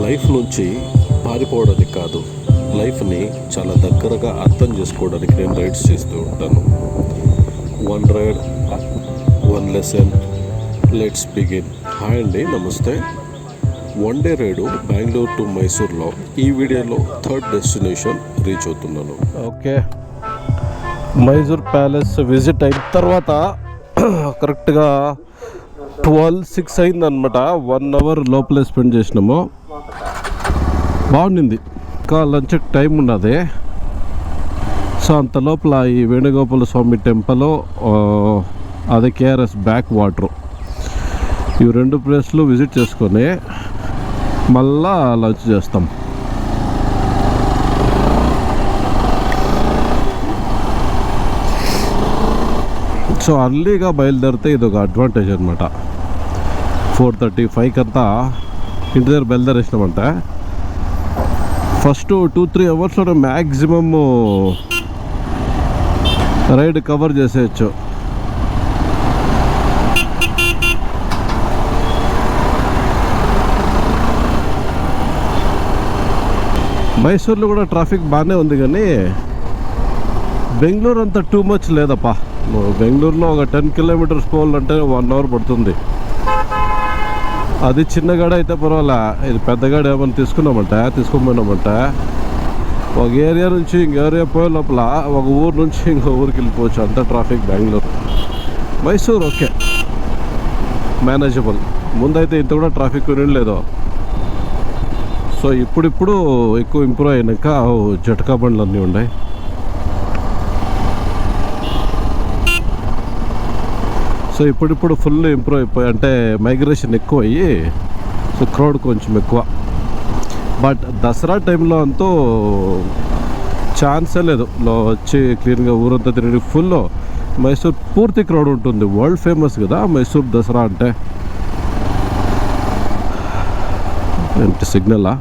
Life నుంచి పారిపోవడానికి కాదు, లైఫ్ని చాలా దగ్గరగా అర్థం చేసుకోవడానికి నేను రైడ్స్ చేస్తూ ఉంటాను. One ride, one lesson, let's begin. Hi అండి, నమస్తే. One day ride Bengaluru to మైసూర్లో. ఈ వీడియోలో థర్డ్ డెస్టినేషన్ రీచ్ అవుతున్నాను. ఓకే, మైసూర్ ప్యాలెస్ విజిట్ అయిన తర్వాత కరెక్ట్గా 12:06 అయిందనమాట. 1 అవర్ లోపలే స్పెండ్ చేసినాము. బాగుండింది. ఇంకా లంచ్ టైం ఉన్నది. సో అంత లోపల ఈ వేణుగోపాల స్వామి టెంపుల్, అదే కేఆర్ఎస్ బ్యాక్ వాటర్, ఇవి 2 ప్లేస్లు విజిట్ చేసుకొని మళ్ళా లంచ్ చేస్తాం. సో అర్లీగా బయలుదేరితే ఇది ఒక అడ్వాంటేజ్ అనమాట. 4:35 అంతా ఇంటి దగ్గర బయలుదేరేసినామంటే ఫస్ట్ 2-3 అవర్స్లో మ్యాక్సిమమ్ రైడ్ కవర్ చేసేయచ్చు. మైసూర్లో కూడా ట్రాఫిక్ బాగానే ఉంది, కానీ బెంగళూరు అంతా టూ మచ్ లేదప్పా. బెంగళూరులో ఒక 10 కిలోమీటర్స్ పోవాలంటే 1 అవర్ పడుతుంది. అది చిన్న గాడి అయితే పర్వాలే, ఇది పెద్ద గాడి ఏమైనా తీసుకోపోయినామంటే ఒక ఏరియా నుంచి ఇంకో ఏరియా పోయే లోపల ఒక ఊరు నుంచి ఇంకో ఊరికి వెళ్ళిపోవచ్చు. అంత traffic Bengaluru. Mysore okay, manageable. ముందైతే ఇంత కూడా ట్రాఫిక్ లేదు. సో ఇప్పుడు ఎక్కువ ఇంప్రూవ్ అయినాక జటకా బండ్లు అన్నీ ఉన్నాయి. సో ఇప్పుడు ఫుల్ ఇంప్రూవ్ అయిపోయి, అంటే మైగ్రేషన్ ఎక్కువ అయ్యి, సో క్రౌడ్ కొంచెం ఎక్కువ. బట్ దసరా టైంలో అంతా ఛాన్సే లేదు. వచ్చి క్లీన్గా ఊరంతా తిరిగి ఫుల్ మైసూర్ పూర్తి క్రౌడ్ ఉంటుంది. వరల్డ్ ఫేమస్ కదా మైసూర్ దసరా అంటే. ఏంటి సిగ్నలా?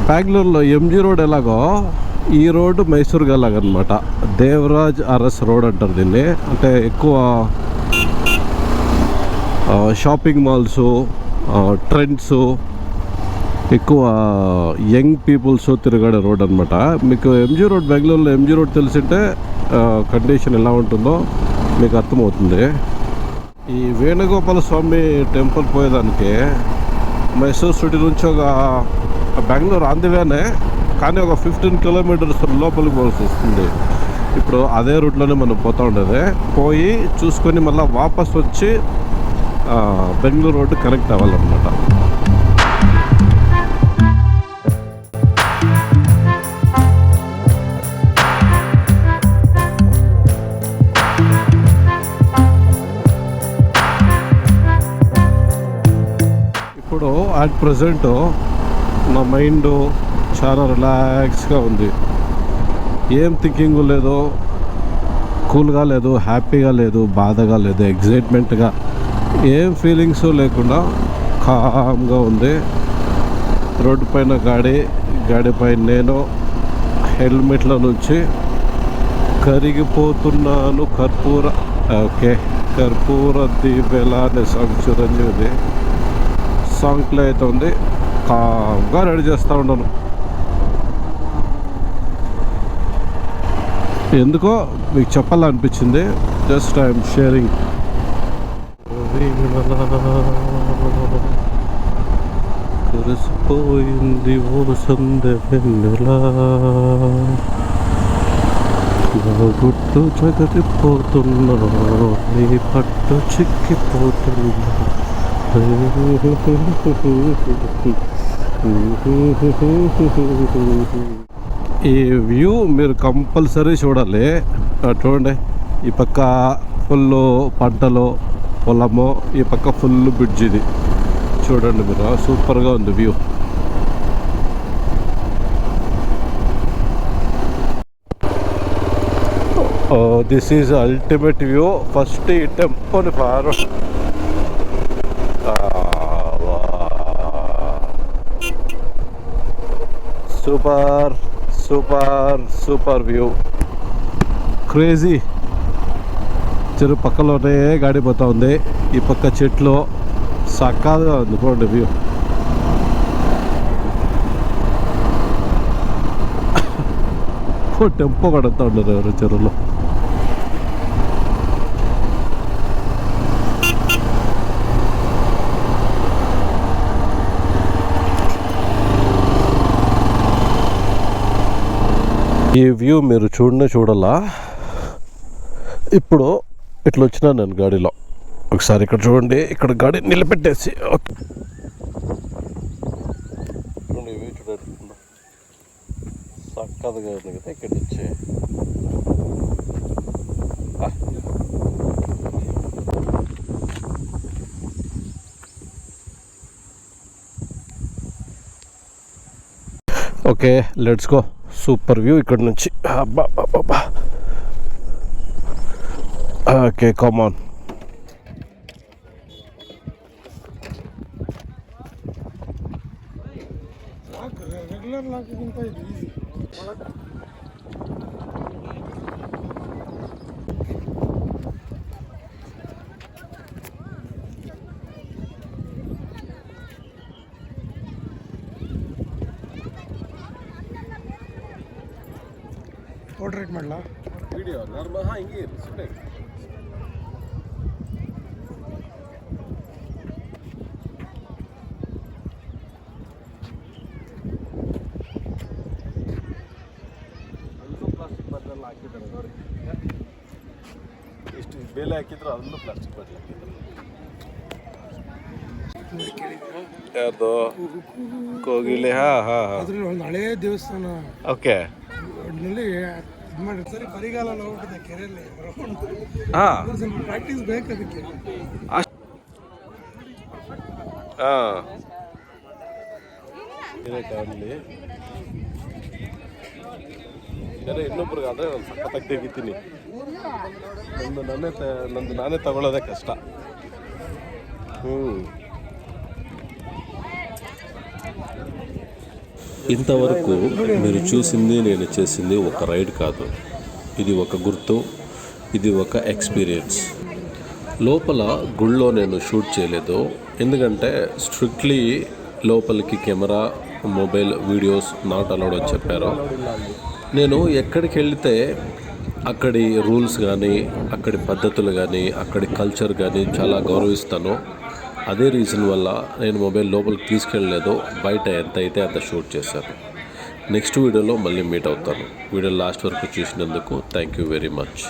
బెంగళూరులో ఎంజీ రోడ్ ఎలాగో ఈ రోడ్డు మైసూర్కి ఎలాగనమాట. దేవరాజ్ అరస్ రోడ్ అంటారు దీన్ని. అంటే ఎక్కువ షాపింగ్ మాల్స్, ట్రెండ్స్, ఎక్కువ యంగ్ పీపుల్స్ తిరగడే రోడ్ అనమాట. మీకు ఎంజీ రోడ్, బెంగళూరులో ఎంజీ రోడ్ తెలిసింటే కండిషన్ ఎలా ఉంటుందో మీకు అర్థమవుతుంది. ఈ వేణుగోపాల స్వామి టెంపుల్ పోయేదానికి మైసూర్ సిటీ నుంచి ఒక బెంగళూరు ఆంధ్రవేనే, కానీ ఒక 15 కిలోమీటర్స్ లోపలికి పోవాల్సి వస్తుంది. ఇప్పుడు అదే రూట్లోనే మనం పోతూ ఉండేది. పోయి చూసుకొని మళ్ళీ వాపస్ వచ్చి బెంగళూరు రోడ్డు కనెక్ట్ అవ్వాలన్నమాట. ఇప్పుడు అట్ ప్రజెంట్ నా మైండ్ చాలా రిలాక్స్గా ఉంది. ఏం థింకింగ్ లేదు, కూల్గా లేదు, హ్యాపీగా లేదు, బాధగా లేదు, ఎగ్జైట్మెంట్గా ఏం ఫీలింగ్స్ లేకుండా కామ్గా ఉంది. రోడ్డు పైన గాడి పైన నేను హెల్మెట్లో నుంచి కరిగిపోతున్నాను. కర్పూర దీపెలా అనే సాంగ్ చిరంజీవిది సాంగ్ ప్లే అవుతుంది. కామ్గా రెడీ చేస్తూ ఉన్నాను. ఎందుకో మీకు చెప్పాలనిపించింది. Just I'm sharing. కురిసిపోయింది ఓ సందె వెన్నెలా, గుట్టు జగతిపోతున్నా, నీ పట్టు చిక్కిపోతున్నా. ఈ వ్యూ మీరు కంపల్సరీ చూడాలి. చూడండి, ఈ పక్క ఫుల్ పంటలు, పొలము, ఈ పక్క ఫుల్ బ్రిడ్జ్. ఇది చూడండి మీరు, సూపర్గా ఉంది view. This is ultimate view. First ఈ temple forward. Super super super view, crazy. చెరువు పక్కలోనే గాడి పోతా ఉంది, ఈ పక్క చెట్లు, సక్కగా ఉంది చూడండి వ్యూ. టెంపో కడుతూ ఉండరు ఎవరు చెరువులో. ఈ వ్యూ మీరు చూడాలా. ఇప్పుడు ఇట్లా వచ్చినా నేను గాడిలో. ఒకసారి ఇక్కడ చూడండి, ఇక్కడ గాడి నిలబెట్టేసి వ్యూ చూడండి, చక్కగా ఉంది కదా ఇక్కడ నుంచి. Okay, let's go. Super view ఇక్కడ నుంచి. అబ్బా బాబా. Okay, come on. ಪೋರ್ಟ್ರೇಟ್ ಮಾಡಲಾ ವಿಡಿಯೋ ನಾರ್ಮಲ್ ಹಿಂಗೆ ಇರು ಸುಮ್ಮನೆ. ಪ್ಲಾಸ್ಟಿಕ್ ಬಟ್ಟೆಲ್ಲ ಹಾಕಿದ್ದಾರೆ ನೋಡಿ, ಎಷ್ಟು ಬೇಲೆ ಹಾಕಿದ್ರು ಅದನ್ನು ಪ್ಲಾಸ್ಟಿಕ್ ಬಟ್ಟೆ ಹಾಕಿದ್ರು. ಯಾರ್ದು ಕೋಗಿಲೆ? ಅದ್ರಲ್ಲಿ ಒಂದು ಹಳೇ ದೇವಸ್ಥಾನ. ಓಕೆ, ಒಟ್ಟಿನಲ್ಲಿ ಸರಿ ಬರಿಗಾಲ ಹೋಗ್ಬಿಟ್ಟಿದೆ ಕೆರೆಯಲ್ಲಿ. ಸ್ವಲ್ಪ ಪ್ರಾಕ್ಟೀಸ್ ಬೇಕು ಅದಕ್ಕೆ. ಕಾಣಲಿ ಬೇರೆ ಇನ್ನೊಬ್ರಿಗೆ ಆದರೆ ನಾನು ಸಖತ್ತಾಗಿ ತೆಗಿತೀನಿ. ನಂದು ನಾನೇ ತಗೊಳ್ಳೋದೇ ಕಷ್ಟ. ఇంతవరకు మీరు చూసింది, నేను చేసింది ఒక రైడ్ కాదు. ఇది ఒక గుర్తు, ఇది ఒక ఎక్స్పీరియన్స్. లోపల గుళ్ళో నేను షూట్ చేయలేదు, ఎందుకంటే స్ట్రిక్ట్లీ లోపలికి camera, mobile, videos not allowed అని చెప్పారు. నేను ఎక్కడికి వెళితే అక్కడి రూల్స్ కానీ, అక్కడి పద్ధతులు కానీ, అక్కడి కల్చర్ కానీ చాలా గౌరవిస్తాను. అదే రీజన్ వల్ల నేను మొబైల్ లోపలికి తీసుకెళ్ళలేదు, బయట ఎంత అయితే అంత షూట్ చేశాను. నెక్స్ట్ వీడియోలో మళ్ళీ మీట్ అవుతాను. వీడియో లాస్ట్ వరకు చూసినందుకు థ్యాంక్ యూ వెరీ మచ్.